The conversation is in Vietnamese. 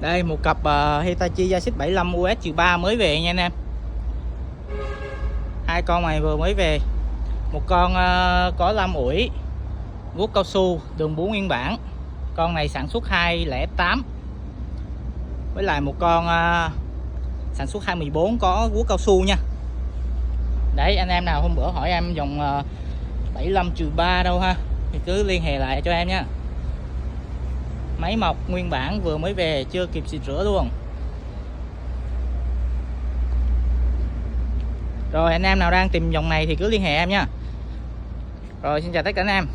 Đây một cặp Hitachi Yashit 75 US-3 mới về nha anh em. Hai con này vừa mới về. Một con có 5 ủi, guốc cao su, đường 4 nguyên bản. Con này sản xuất 2008. Với lại một con sản xuất 2014 có guốc cao su nha. Đấy, anh em nào hôm bữa hỏi em dòng 75-3 đâu ha, thì cứ liên hệ lại cho em nha. Máy mộc nguyên bản vừa mới về, chưa kịp xịt rửa luôn. Rồi anh em nào đang tìm dòng này thì cứ liên hệ em nha. Rồi xin chào tất cả anh em.